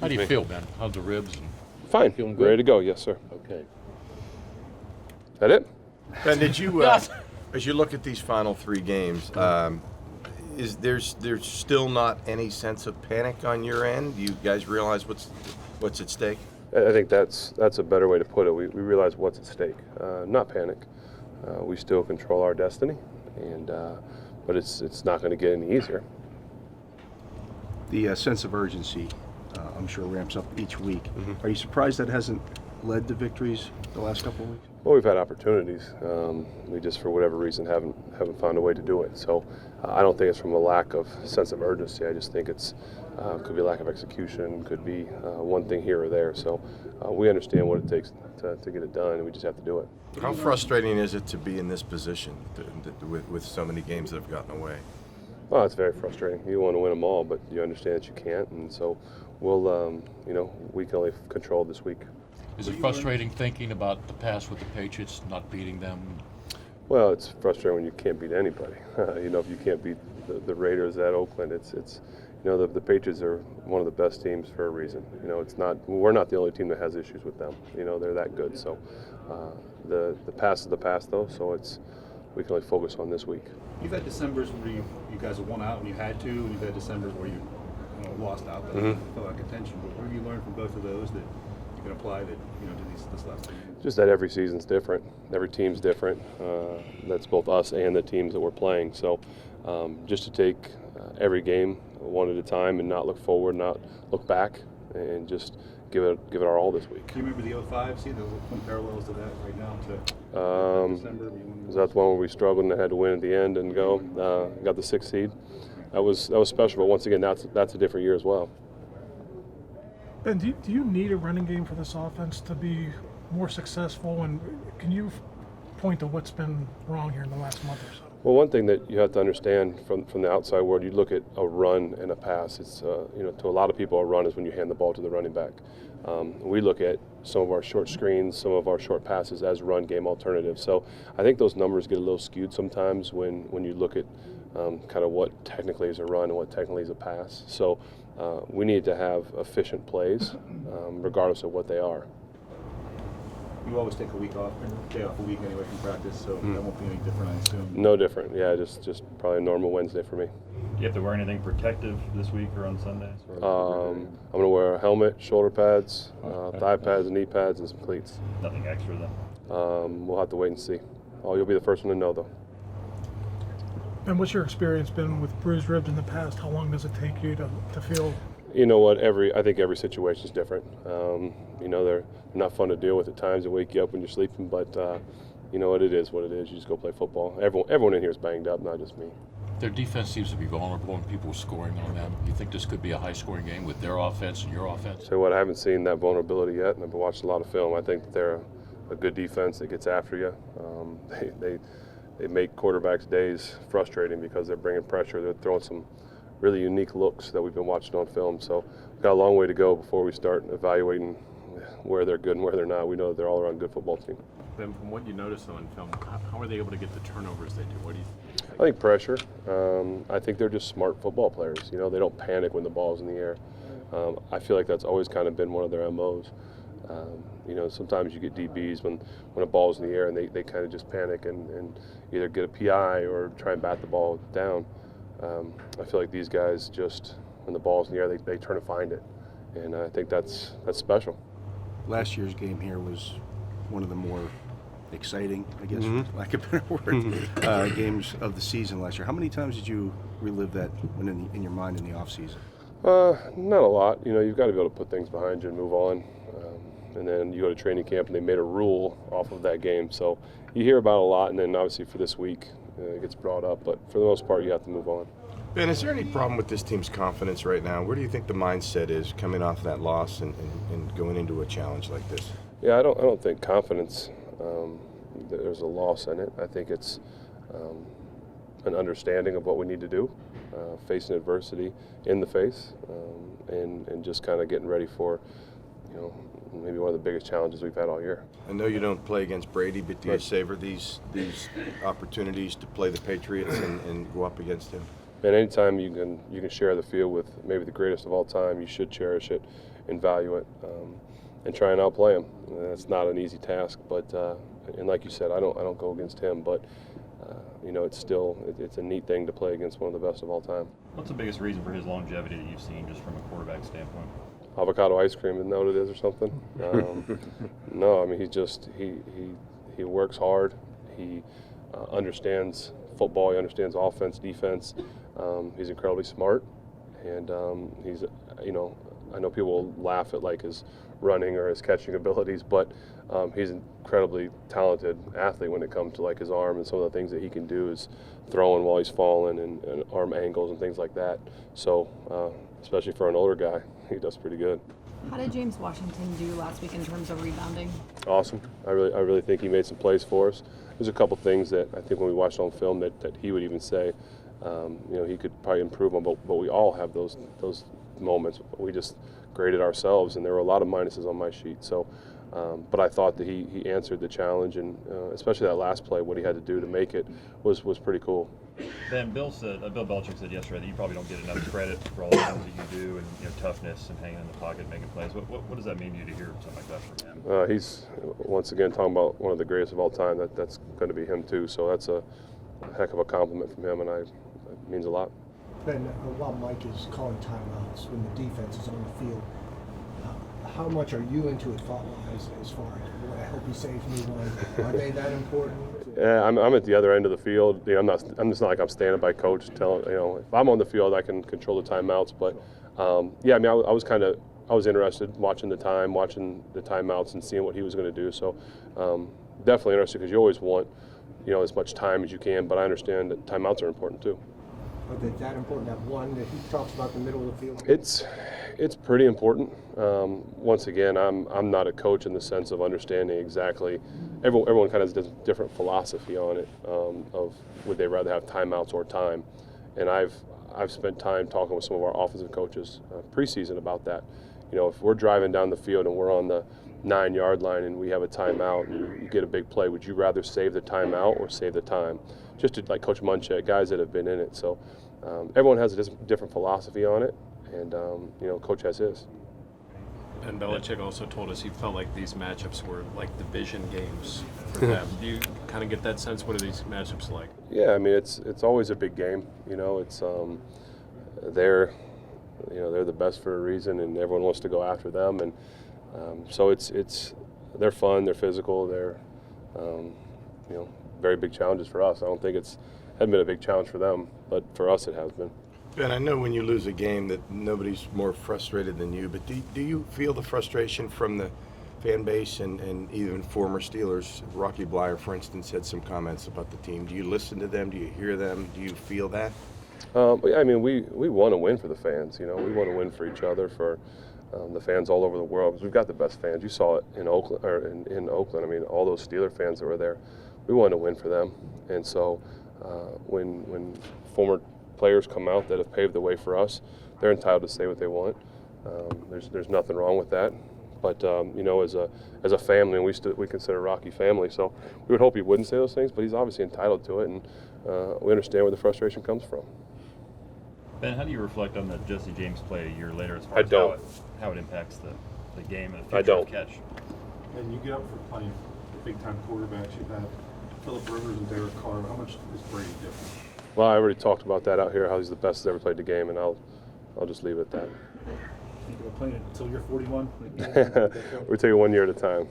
How do you feel, Ben? How's the ribs? Fine. Feeling good? Ready to go, yes, sir. Okay. That it? Ben, did you, as you look at these final 3 games, is there's still not any sense of panic on your end? Do you guys realize what's at stake? I think that's a better way to put it. We realize what's at stake. Not panic. We still control our destiny, but it's not going to get any easier. The sense of urgency, I'm sure, ramps up each week. Are you surprised that hasn't led to victories the last couple of weeks? Well, we've had opportunities. We just, for whatever reason, haven't found a way to do it. So I don't think it's from a lack of sense of urgency. I just think it's could be a lack of execution, could be one thing here or there. So we understand what it takes to get it done, and we just have to do it. How frustrating is it to be in this position with so many games that have gotten away? Well, it's very frustrating. You want to win them all, but you understand that you can't, and so we'll, we can only control this week. Is it frustrating thinking about the past with the Patriots, not beating them? Well, it's frustrating when you can't beat anybody. If you can't beat the Raiders at Oakland, it's the Patriots are one of the best teams for a reason. We're not the only team that has issues with them. They're that good. So the past is the past, though. So we can only focus on this week. You've had Decembers where you guys have won out when you had to, and you've had Decembers where you lost out but fell out of contention. But what have you learned from both of those that you can apply that to this last game? Just that every season's different. Every team's different. That's both us and the teams that we're playing. So just to take every game one at a time and not look forward, not look back, and just give it our all this week. Do you remember the 05? See the parallels to that right now to December? Was that the one where we struggled and had to win at the end and go? Got the 6th seed. That was special, but once again, that's a different year as well. Ben, do you need a running game for this offense to be more successful? And can you point to what's been wrong here in the last month or so? Well, one thing that you have to understand from the outside world, you look at a run and a pass. It's to a lot of people, a run is when you hand the ball to the running back. We look at some of our short screens, some of our short passes as run game alternatives. So I think those numbers get a little skewed sometimes when you look at kind of what technically is a run and what technically is a pass. So we need to have efficient plays, regardless of what they are. You always take a week off, day off a week anyway from practice, so that won't be any different, I assume. No different. Yeah, just probably a normal Wednesday for me. Do you have to wear anything protective this week or on Sundays? I'm going to wear a helmet, shoulder pads, thigh pads, knee pads, and some cleats. Nothing extra then? We'll have to wait and see. You'll be the first one to know, though. And what's your experience been with bruised ribs in the past? How long does it take you to feel? You know what? I think every situation is different. They're not fun to deal with at times. They wake you up when you're sleeping, but you know what? It is what it is. You just go play football. Everyone in here is banged up, not just me. Their defense seems to be vulnerable and people scoring on them. You think this could be a high-scoring game with their offense and your offense? So what? I haven't seen that vulnerability yet, and I've watched a lot of film. I think that they're a good defense that gets after you. They make quarterbacks' days frustrating because they're bringing pressure. They're throwing some really unique looks that we've been watching on film. So we've got a long way to go before we start evaluating where they're good and where they're not. We know that they're all around good football team. Ben, from what you noticed on film, how are they able to get the turnovers they do? What do you think? I think pressure. I think they're just smart football players. They don't panic when the ball's in the air. I feel like that's always kind of been one of their MOs. Sometimes you get DBs when a ball's in the air and they kind of just panic and either get a PI or try and bat the ball down. I feel like these guys just, when the ball's in the air, they turn to find it. And I think that's special. Last year's game here was one of the more exciting, I guess, for lack of a better word, games of the season last year. How many times did you relive that when in your mind in the offseason? Not a lot. You've got to be able to put things behind you and move on. And then you go to training camp and they made a rule off of that game. So you hear about it a lot, and then obviously for this week it gets brought up. But for the most part, you have to move on. Ben, is there any problem with this team's confidence right now? Where do you think the mindset is coming off that loss and going into a challenge like this? Yeah, I don't think confidence, there's a loss in it. I think it's an understanding of what we need to do, facing adversity in the face, and just kind of getting ready for, maybe one of the biggest challenges we've had all year. I know you don't play against Brady, but do you savor these opportunities to play the Patriots and go up against him? And anytime you can share the field with maybe the greatest of all time, you should cherish it and value it, and try and outplay him. It's not an easy task, but and like you said, I don't go against him, but it's a neat thing to play against one of the best of all time. What's the biggest reason for his longevity that you've seen just from a quarterback standpoint? Avocado ice cream, isn't that what it is or something? No, I mean he works hard. He understands football. He understands offense, defense. He's incredibly smart, and he's I know people will laugh at like his running or his catching abilities, but he's an incredibly talented athlete when it comes to like his arm, and some of the things that he can do is throwing while he's falling and arm angles and things like that. So especially for an older guy, he does pretty good. How did James Washington do last week in terms of rebounding? Awesome. I really think he made some plays for us. There's a couple things that I think when we watched on film that he would even say, he could probably improve on, but we all have those moments. We just graded ourselves, and there were a lot of minuses on my sheet. So, but I thought that he answered the challenge, and especially that last play, what he had to do to make it was pretty cool. Ben, Bill Belichick said yesterday that you probably don't get enough credit for all the things that you do, and toughness and hanging in the pocket, making plays. What does that mean to you to hear something like that from him? He's once again talking about one of the greatest of all time. That's going to be him too. So that's a heck of a compliment from him, and it means a lot. Ben, while Mike is calling timeouts when the defense is on the field, how much are you into it thought-wise as far as, boy, I hope he saves me one? Are they that important? Yeah, I'm at the other end of the field. I'm just not like I'm standing by coach telling, if I'm on the field, I can control the timeouts. But I was interested watching the timeouts and seeing what he was going to do. So definitely interested, because you always want, as much time as you can. But I understand that timeouts are important too. Are they that important? That one that he talks about, the middle of the field? It's pretty important. Once again, I'm not a coach in the sense of understanding exactly. Everyone kind of has a different philosophy on it, of would they rather have timeouts or time. And I've spent time talking with some of our offensive coaches preseason about that. If we're driving down the field and we're on the 9-yard line and we have a timeout and you get a big play, would you rather save the timeout or save the time? Just to like Coach Munchak, guys that have been in it. So everyone has a different philosophy on it, and Coach has his. And Belichick also told us he felt like these matchups were like division games for them. Do you kind of get that sense? What are these matchups like? Yeah, I mean it's always a big game. It's they're the best for a reason, and everyone wants to go after them, and so they're fun, they're physical, they're very big challenges for us. I don't think hadn't been a big challenge for them, but for us it has been. Ben, I know when you lose a game that nobody's more frustrated than you, but do you feel the frustration from the fan base and even former Steelers? Rocky Bleier, for instance, had some comments about the team. Do you listen to them? Do you hear them? Do you feel that? I mean, we want to win for the fans. We want to win for each other, for the fans all over the world, because we've got the best fans. You saw it in Oakland, or in Oakland. I mean, all those Steeler fans that were there, we want to win for them. And so when former players come out that have paved the way for us, they're entitled to say what they want. There's nothing wrong with that. But as a family, and we consider Rocky family, so we would hope he wouldn't say those things. But he's obviously entitled to it, and we understand where the frustration comes from. Ben, how do you reflect on the Jesse James play a year later as far I as don't. how it impacts the game and the I future don't. of catch? And you get up for playing big-time quarterbacks. You've had Phillip Rivers and Derek Carr. How much is Brady different? Well, I already talked about that out here, how he's the best that's ever played the game, and I'll just leave it at that. Think about playing it until you're 41? We're taking 1 year at a time.